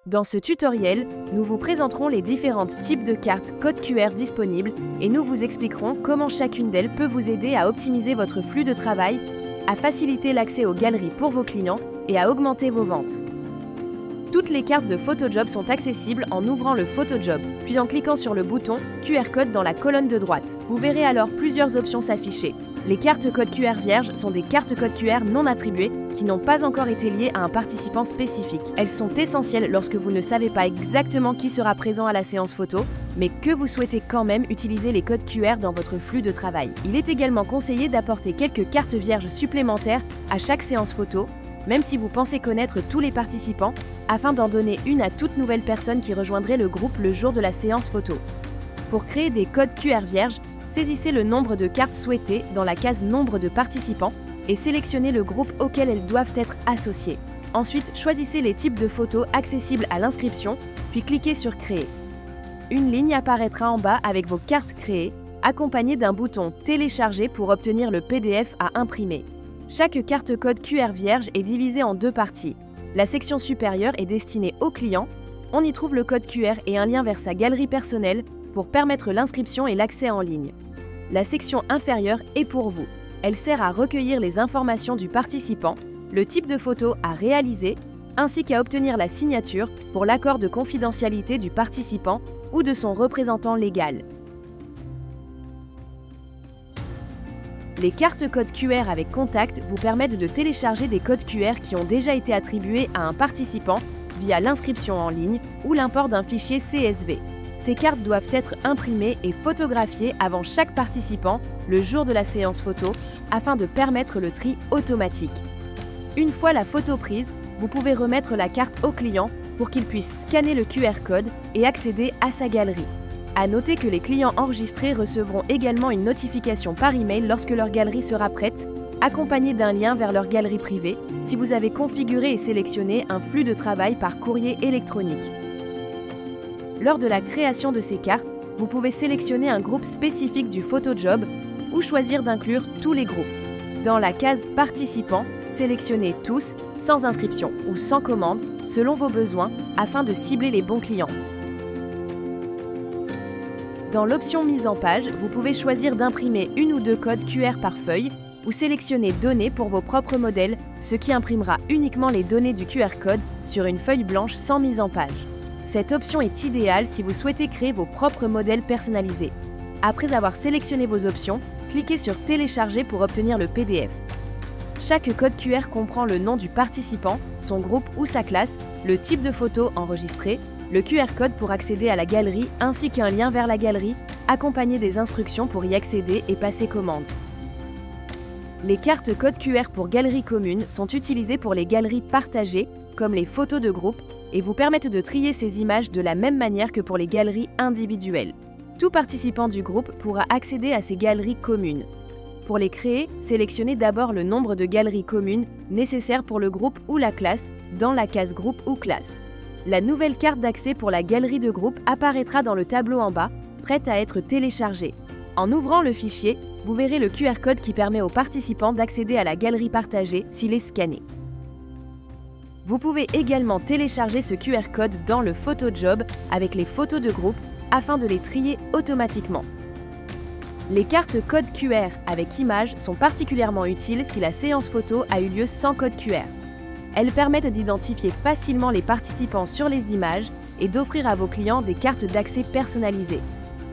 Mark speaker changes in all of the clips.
Speaker 1: Dans ce tutoriel, nous vous présenterons les différents types de cartes code QR disponibles et nous vous expliquerons comment chacune d'elles peut vous aider à optimiser votre flux de travail, à faciliter l'accès aux galeries pour vos clients et à augmenter vos ventes. Toutes les cartes de PhotoJob sont accessibles en ouvrant le PhotoJob, puis en cliquant sur le bouton QR Code dans la colonne de droite. Vous verrez alors plusieurs options s'afficher. Les cartes code QR vierges sont des cartes code QR non attribuées qui n'ont pas encore été liées à un participant spécifique. Elles sont essentielles lorsque vous ne savez pas exactement qui sera présent à la séance photo, mais que vous souhaitez quand même utiliser les codes QR dans votre flux de travail. Il est également conseillé d'apporter quelques cartes vierges supplémentaires à chaque séance photo, même si vous pensez connaître tous les participants, afin d'en donner une à toute nouvelle personne qui rejoindrait le groupe le jour de la séance photo. Pour créer des codes QR vierges, saisissez le nombre de cartes souhaitées dans la case Nombre de participants et sélectionnez le groupe auquel elles doivent être associées. Ensuite, choisissez les types de photos accessibles à l'inscription, puis cliquez sur Créer. Une ligne apparaîtra en bas avec vos cartes créées, accompagnée d'un bouton Télécharger pour obtenir le PDF à imprimer. Chaque carte code QR vierge est divisée en deux parties. La section supérieure est destinée aux clients. On y trouve le code QR et un lien vers sa galerie personnelle pour permettre l'inscription et l'accès en ligne. La section inférieure est pour vous. Elle sert à recueillir les informations du participant, le type de photo à réaliser, ainsi qu'à obtenir la signature pour l'accord de confidentialité du participant ou de son représentant légal. Les cartes code QR avec contact vous permettent de télécharger des codes QR qui ont déjà été attribués à un participant via l'inscription en ligne ou l'import d'un fichier CSV. Ces cartes doivent être imprimées et photographiées avant chaque participant le jour de la séance photo afin de permettre le tri automatique. Une fois la photo prise, vous pouvez remettre la carte au client pour qu'il puisse scanner le QR code et accéder à sa galerie. À noter que les clients enregistrés recevront également une notification par email lorsque leur galerie sera prête, accompagnée d'un lien vers leur galerie privée si vous avez configuré et sélectionné un flux de travail par courrier électronique. Lors de la création de ces cartes, vous pouvez sélectionner un groupe spécifique du PhotoJob ou choisir d'inclure tous les groupes. Dans la case Participants, sélectionnez tous, sans inscription ou sans commande, selon vos besoins, afin de cibler les bons clients. Dans l'option Mise en page, vous pouvez choisir d'imprimer une ou deux codes QR par feuille ou sélectionner Données pour vos propres modèles, ce qui imprimera uniquement les données du QR code sur une feuille blanche sans mise en page. Cette option est idéale si vous souhaitez créer vos propres modèles personnalisés. Après avoir sélectionné vos options, cliquez sur Télécharger pour obtenir le PDF. Chaque code QR comprend le nom du participant, son groupe ou sa classe, le type de photo enregistrée, le QR code pour accéder à la galerie ainsi qu'un lien vers la galerie, accompagné des instructions pour y accéder et passer commande. Les cartes code QR pour galeries communes sont utilisées pour les galeries partagées, comme les photos de groupe, et vous permettent de trier ces images de la même manière que pour les galeries individuelles. Tout participant du groupe pourra accéder à ces galeries communes. Pour les créer, sélectionnez d'abord le nombre de galeries communes nécessaires pour le groupe ou la classe dans la case Groupe ou Classe. La nouvelle carte d'accès pour la galerie de groupe apparaîtra dans le tableau en bas, prête à être téléchargée. En ouvrant le fichier, vous verrez le QR code qui permet aux participants d'accéder à la galerie partagée s'il est scanné. Vous pouvez également télécharger ce QR code dans le PhotoJob avec les photos de groupe afin de les trier automatiquement. Les cartes code QR avec images sont particulièrement utiles si la séance photo a eu lieu sans code QR. Elles permettent d'identifier facilement les participants sur les images et d'offrir à vos clients des cartes d'accès personnalisées.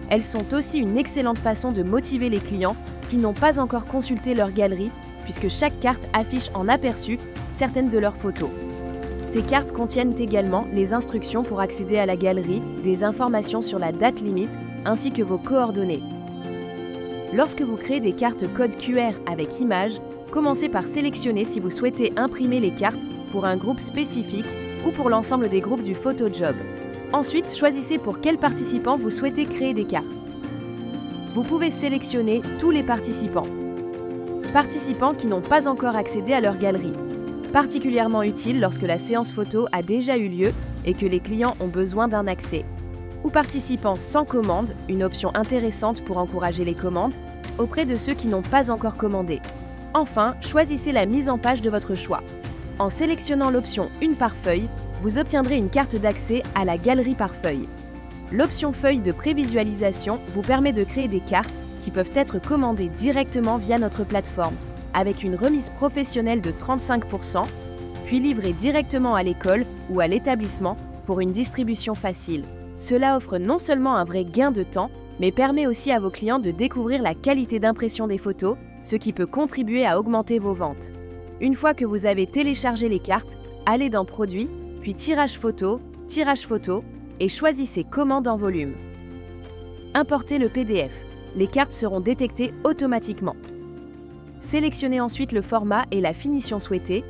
Speaker 1: Elles sont aussi une excellente façon de motiver les clients qui n'ont pas encore consulté leur galerie, puisque chaque carte affiche en aperçu certaines de leurs photos. Ces cartes contiennent également les instructions pour accéder à la galerie, des informations sur la date limite, ainsi que vos coordonnées. Lorsque vous créez des cartes code QR avec images, commencez par sélectionner si vous souhaitez imprimer les cartes pour un groupe spécifique ou pour l'ensemble des groupes du PhotoJob. Ensuite, choisissez pour quel participant vous souhaitez créer des cartes. Vous pouvez sélectionner tous les participants. Participants qui n'ont pas encore accédé à leur galerie. Particulièrement utile lorsque la séance photo a déjà eu lieu et que les clients ont besoin d'un accès. Ou participants sans commande, une option intéressante pour encourager les commandes, auprès de ceux qui n'ont pas encore commandé. Enfin, choisissez la mise en page de votre choix. En sélectionnant l'option « Une par feuille », vous obtiendrez une carte d'accès à la galerie par feuille. L'option feuille de prévisualisation vous permet de créer des cartes qui peuvent être commandées directement via notre plateforme, avec une remise professionnelle de 35%, puis livrées directement à l'école ou à l'établissement pour une distribution facile. Cela offre non seulement un vrai gain de temps, mais permet aussi à vos clients de découvrir la qualité d'impression des photos, ce qui peut contribuer à augmenter vos ventes. Une fois que vous avez téléchargé les cartes, allez dans Produits, puis Tirage photo et choisissez Commande en volume. Importez le PDF. Les cartes seront détectées automatiquement. Sélectionnez ensuite le format et la finition souhaitée.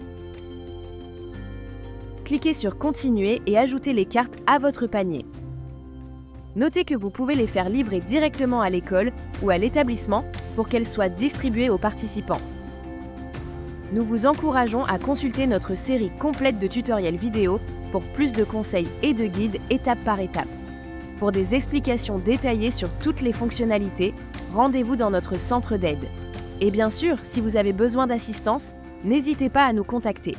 Speaker 1: Cliquez sur Continuer et ajoutez les cartes à votre panier. Notez que vous pouvez les faire livrer directement à l'école ou à l'établissement pour qu'elles soient distribuées aux participants. Nous vous encourageons à consulter notre série complète de tutoriels vidéo pour plus de conseils et de guides étape par étape. Pour des explications détaillées sur toutes les fonctionnalités, rendez-vous dans notre centre d'aide. Et bien sûr, si vous avez besoin d'assistance, n'hésitez pas à nous contacter.